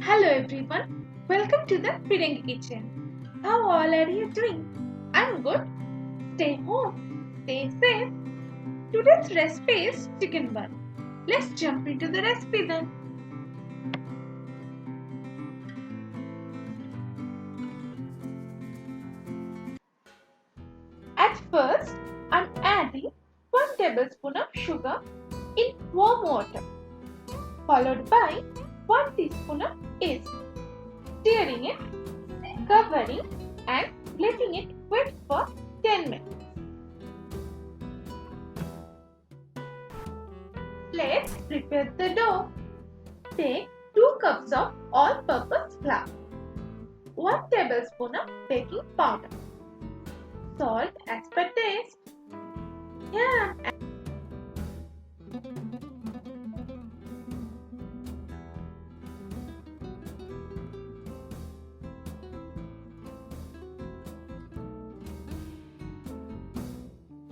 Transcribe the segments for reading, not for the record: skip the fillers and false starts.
Hello everyone, welcome to the Firangi kitchen. How all are you doing? I'm good. Stay home, stay safe. Today's recipe is chicken bun. Let's jump into the recipe then. At first, I'm adding 1 tablespoon of sugar in warm water, followed by 1 teaspoon of yeast. Stirring it, covering and letting it wait for 10 minutes. Let's prepare the dough. Take 2 cups of all-purpose flour, 1 tablespoon of baking powder, salt as per taste. Here I am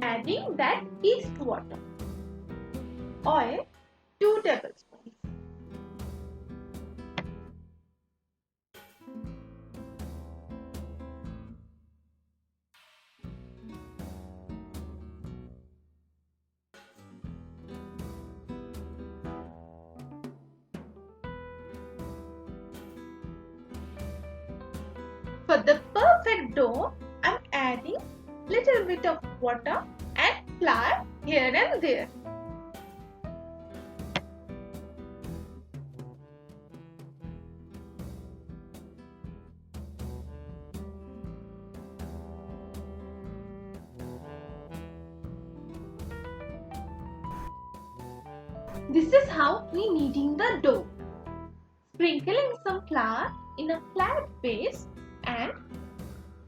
adding that yeast water. Oil 2 tablespoons. For the perfect dough, I'm adding little bit of water and flour here and there. This is how we kneading the dough. Sprinkling some flour in a flat base and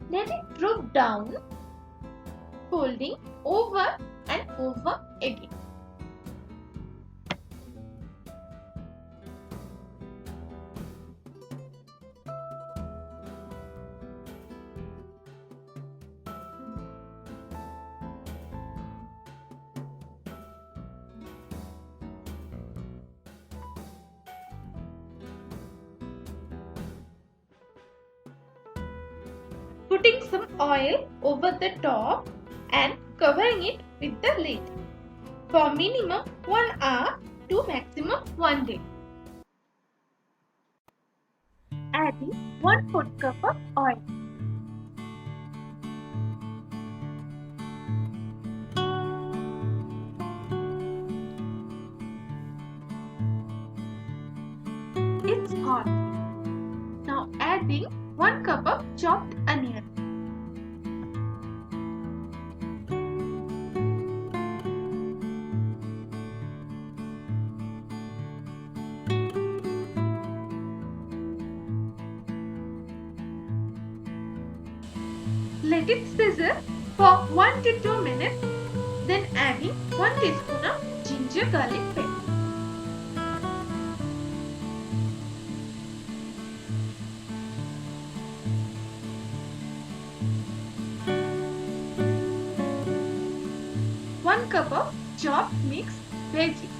let it drop down, folding over and over again. Putting some oil over the top and covering it with the lid for minimum 1 hour to maximum 1 day. Adding 1/4 cup of oil. It's hot. Now adding 1 cup of chopped onion. Let it sizzle for 1 to 2 minutes, then adding 1 teaspoon of ginger garlic paste. One cup of chopped mixed veggies.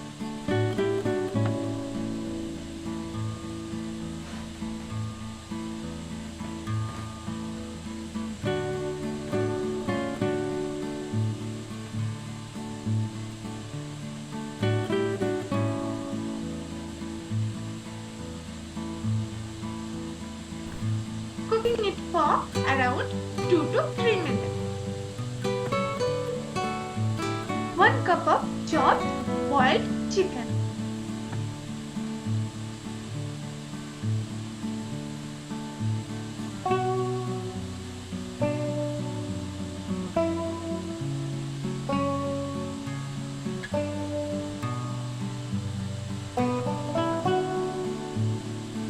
Cooking it for around 2 to 3 minutes. 1 cup of chopped boiled chicken.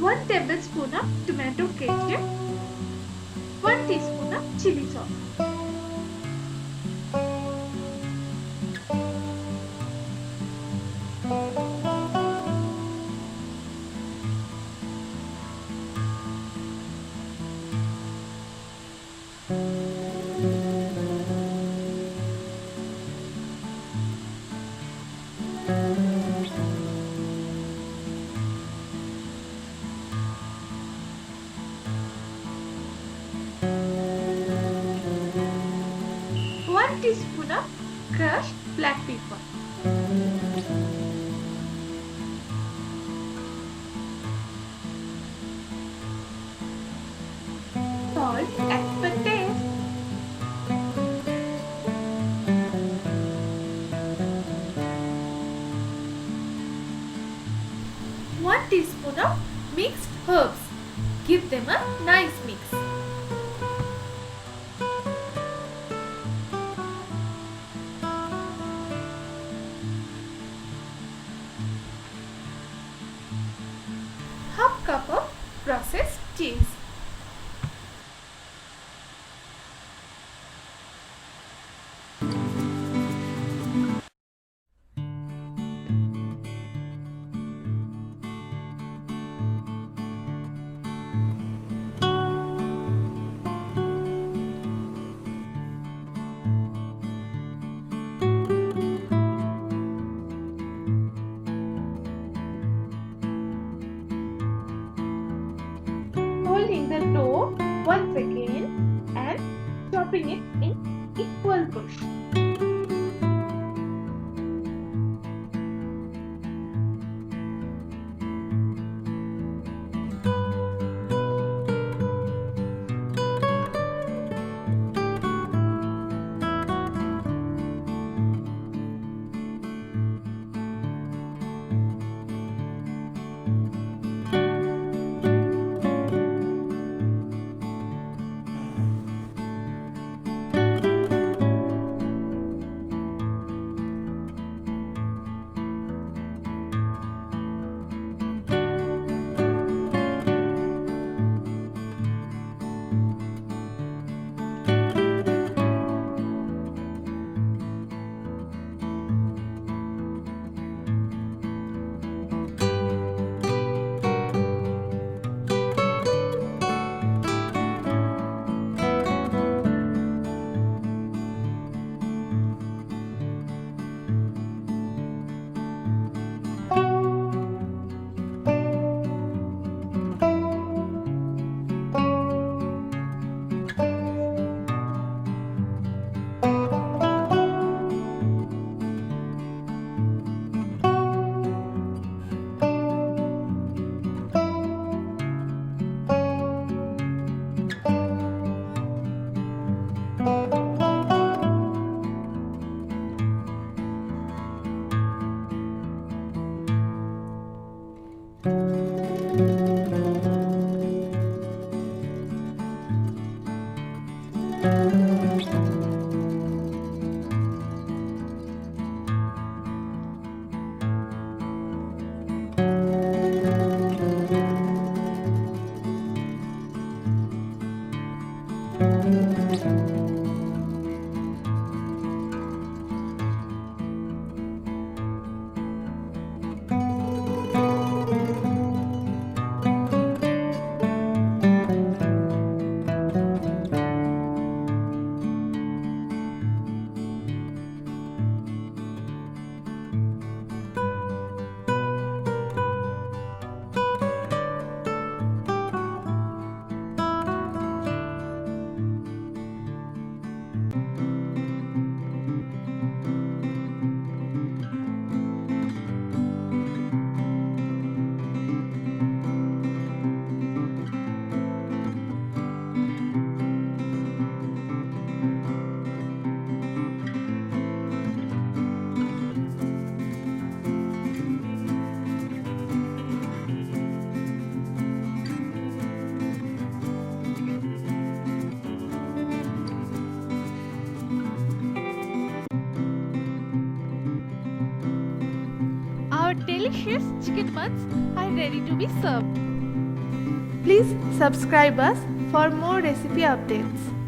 One tablespoon of tomato ketchup, 1 teaspoon of chili sauce. crushed black pepper. Salt as per taste. 1 teaspoon of mixed herbs. Give them a nice mix. Half cup of processed cheese. Folding the dough once again and chopping it in equal portions. Our delicious chicken buns are ready to be served. Please subscribe us for more recipe updates.